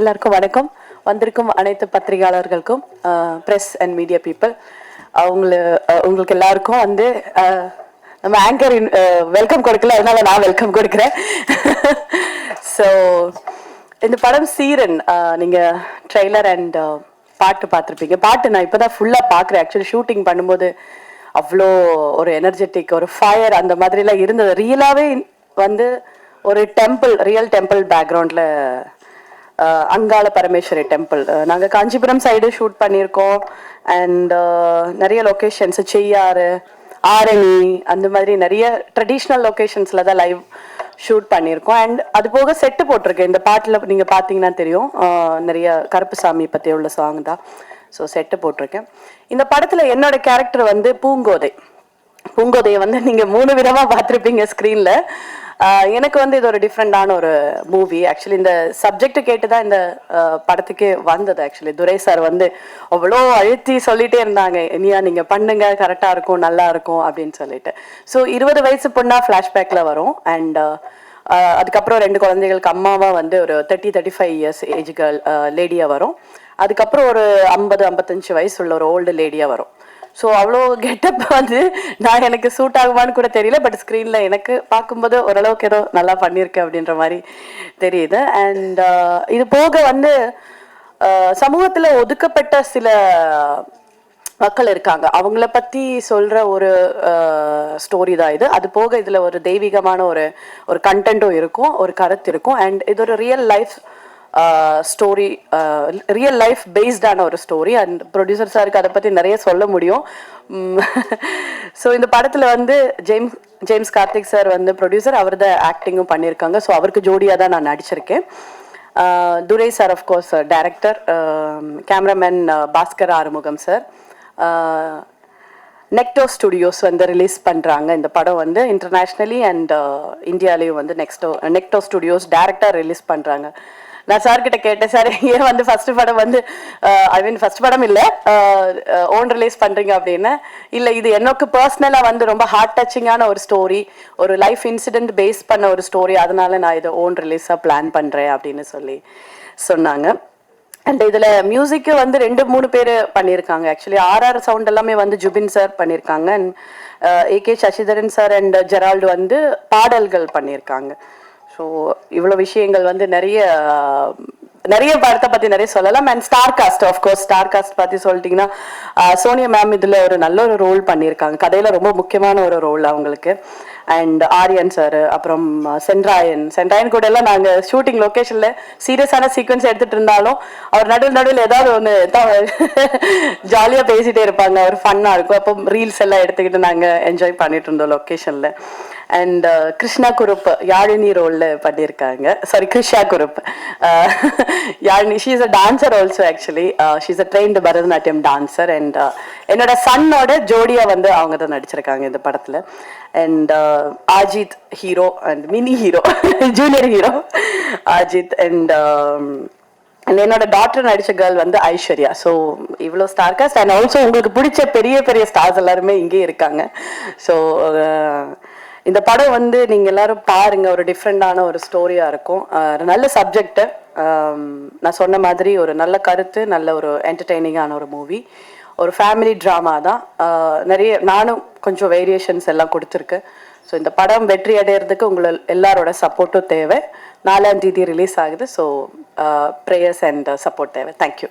எல்லாருக்கும் வணக்கம். வந்திருக்கும் அனைத்து பத்திரிகையாளர்களுக்கும், பிரஸ் அண்ட் மீடியா பீப்புள், உங்களுக்கு எல்லாருக்கும் வந்து நம்ம ஆங்கர் வெல்கம் கொடுக்கல, அதனால நான் வெல்கம் கொடுக்குறேன். ஸோ இந்த படம் சீரன், நீங்கள் ட்ரெய்லர் அண்ட் பாட்டு பார்த்துருப்பீங்க. பாட்டு நான் இப்போ தான் ஃபுல்லாக பார்க்குறேன். ஆக்சுவலி ஷூட்டிங் பண்ணும்போது அவ்வளோ ஒரு எனர்ஜெட்டிக், ஒரு ஃபயர் அந்த மாதிரிலாம் இருந்தது. ரியலாகவே வந்து ஒரு டெம்பிள், ரியல் டெம்பிள் பேக்ரவுண்டில் அங்காள பரமேஸ்வரி டெம்பிள். நாங்கள் காஞ்சிபுரம் சைடு ஷூட் பண்ணியிருக்கோம். அண்ட் நிறைய லொக்கேஷன்ஸ், செய்யாறு, ஆரணி, அந்த மாதிரி நிறைய ட்ரெடிஷ்னல் லொக்கேஷன்ஸில் தான் லைவ் ஷூட் பண்ணியிருக்கோம். அண்ட் அது போக செட்டு போட்டிருக்கேன். இந்த பாட்டில் நீங்கள் பார்த்தீங்கன்னா தெரியும், நிறைய கருப்புசாமி பற்றி உள்ள சாங் தான். ஸோ செட்டு போட்டிருக்கேன். இந்த படத்தில் என்னோட கேரக்டர் வந்து பூங்கோதை. பூங்கோதையை வந்து நீங்கள் 3 விதமாக பார்த்துருப்பீங்க ஸ்க்ரீனில். எனக்கு வந்து இது ஒரு டிஃப்ரெண்டான ஒரு மூவி. ஆக்சுவலி இந்த சப்ஜெக்ட் கேட்டு தான் இந்த படத்துக்கே வந்தது. ஆக்சுவலி துரை சார் வந்து அவ்வளோ அழுத்தி சொல்லிகிட்டே இருந்தாங்க, இனியா நீங்கள் பண்ணுங்க, கரெக்டாக இருக்கும், நல்லா இருக்கும் அப்படின்னு சொல்லிட்டு. ஸோ 20 வயசு பொண்ணாக ஃப்ளாஷ்பேக்கில் வரும். அண்ட் அதுக்கப்புறம் 2 குழந்தைகளுக்கு அம்மாவாக வந்து ஒரு 30-35 இயர்ஸ் ஏஜ் கேர்ள் லேடியாக வரும். அதுக்கப்புறம் ஒரு 50-55 வயசு உள்ள ஒரு ஓல்டு லேடியாக வரும். ஸோ அவ்வளோ கெட்டப் வந்து எனக்கு சூட் ஆகுமான்னு கூட தெரியல. பட் ஸ்க்ரீனில் எனக்கு பார்க்கும்போது ஓரளவுக்கு ஏதோ நல்லா பண்ணியிருக்கேன் அப்படின்ற மாதிரி தெரியுது. அண்ட் இது போக வந்து சமூகத்தில் ஒதுக்கப்பட்ட சில மக்கள் இருக்காங்க, அவங்கள பற்றி சொல்கிற ஒரு ஸ்டோரி தான் இது. அது போக இதில் ஒரு தெய்வீகமான ஒரு கண்டென்ட்டும் இருக்கும், ஒரு கருத்து இருக்கும். அண்ட் இது ஒரு real life story, real life பேஸ்டான ஒரு ஸ்டோரி. அண்ட் ப்ரொடியூசர் சாருக்கு அதை பற்றி நிறைய சொல்ல முடியும். ஸோ இந்த படத்தில் வந்து ஜேம்ஸ் கார்த்திக் சார் வந்து ப்ரொடியூசர், அவர் தான் ஆக்டிங்கும் பண்ணியிருக்காங்க. ஸோ அவருக்கு ஜோடியாக தான் நான் நடிச்சிருக்கேன். Durai sir of course director, cameraman Bhaskar Arumugam sir. நெக்டோ ஸ்டுடியோஸ் வந்து ரிலீஸ் பண்ணுறாங்க இந்த படம் வந்து இன்டர்நேஷ்னலி அண்ட் இந்தியாலேயும் வந்து நெக்டோ ஸ்டுடியோஸ் டைரக்டாக ரிலீஸ் பண்ணுறாங்க. நான் சார்கிட்ட கேட்டேன், சார் ஏன் வந்து ஃபர்ஸ்ட் படம் வந்து ஃபர்ஸ்ட் படம் இல்லை ஓன் ரிலீஸ் பண்ணுறீங்க அப்படின்னு. இல்லை, இது எனக்கு பர்சனலாக வந்து ரொம்ப ஹார்ட் டச்சிங்கான ஒரு ஸ்டோரி, ஒரு லைஃப் இன்சிடென்ட் பேஸ் பண்ண ஒரு ஸ்டோரி, அதனால நான் இதை ஓன் ரிலீஸாக பிளான் பண்ணுறேன் அப்படின்னு சொன்னாங்க. அண்ட் இதில் மியூசிக்கு வந்து 2-3 பேர் பண்ணியிருக்காங்க. ஆக்சுவலி RR சவுண்ட் எல்லாமே வந்து ஜுபின் சார் பண்ணியிருக்காங்க. And AK Sasidharan sir and Gerald வந்து பாடல்கள் பண்ணியிருக்காங்க. ஸோ இவ்வளோ விஷயங்கள் வந்து நிறைய படத்தை பற்றி நிறைய சொல்லலாம். And star cast, of course star cast பற்றி சொல்லிட்டிங்கன்னா சோனியா மேம் இதில் ஒரு நல்ல ஒரு ரோல் பண்ணியிருக்காங்க, கதையில் ரொம்ப முக்கியமான ஒரு ரோல் அவங்களுக்கு. அண்ட் ஆரியன் சார், அப்புறம் சென்ட்ராயன் கூட எல்லாம் நாங்கள் ஷூட்டிங் லொக்கேஷனில் சீரியஸான சீக்வன்ஸ் எடுத்துகிட்டு இருந்தாலும் அவர் நடுவில் ஏதாவது ஒன்று ஜாலியாக பேசிகிட்டே இருப்பாங்க, ஒரு ஃபன்னாக இருக்கும். அப்போ ரீல்ஸ் எல்லாம் எடுத்துக்கிட்டு நாங்கள் என்ஜாய் பண்ணிட்டு இருந்தோம் லொக்கேஷனில். அண்ட் கிருஷ்ணா குருப் யாழினி ரோலில் பண்ணியிருக்காங்க. Sorry, Krisha Kurup Yazhini. She is a dancer also. Actually she is a trained Bharatanatyam dancer. And என்னோட சன்னோட ஜோடியாக வந்து அவங்க தான் நடிச்சிருக்காங்க இந்த படத்தில். And Ajith hero and mini hero, junior hero Ajith. And என்னோட டாக்டர் நடிச்ச கேர்ள் வந்து ஐஸ்வர்யா. ஸோ இவ்வளோ ஸ்டார் காஸ்ட். அண்ட் ஆல்சோ உங்களுக்கு பிடிச்ச பெரிய ஸ்டார்ஸ் எல்லாருமே இங்கே இருக்காங்க. ஸோ இந்த படம் வந்து நீங்கள் எல்லாரும் பாருங்கள், ஒரு டிஃப்ரெண்டான ஒரு ஸ்டோரியாக இருக்கும். நல்ல சப்ஜெக்டு, நான் சொன்ன மாதிரி ஒரு நல்ல கருத்து, நல்ல ஒரு என்டர்டெய்னிங்கான ஒரு மூவி, ஒரு ஃபேமிலி ட்ராமா தான். நானும் கொஞ்சம் வேரியேஷன்ஸ் எல்லாம் கொடுத்துருக்கேன். ஸோ இந்த படம் வெற்றி அடைகிறதுக்கு எல்லாரோட சப்போர்ட்டும் தேவை. 4ஆம் தேதி ரிலீஸ் ஆகுது. ஸோ ப்ரேயர்ஸ் அண்ட் சப்போர்ட் தேவை. தேங்க்யூ.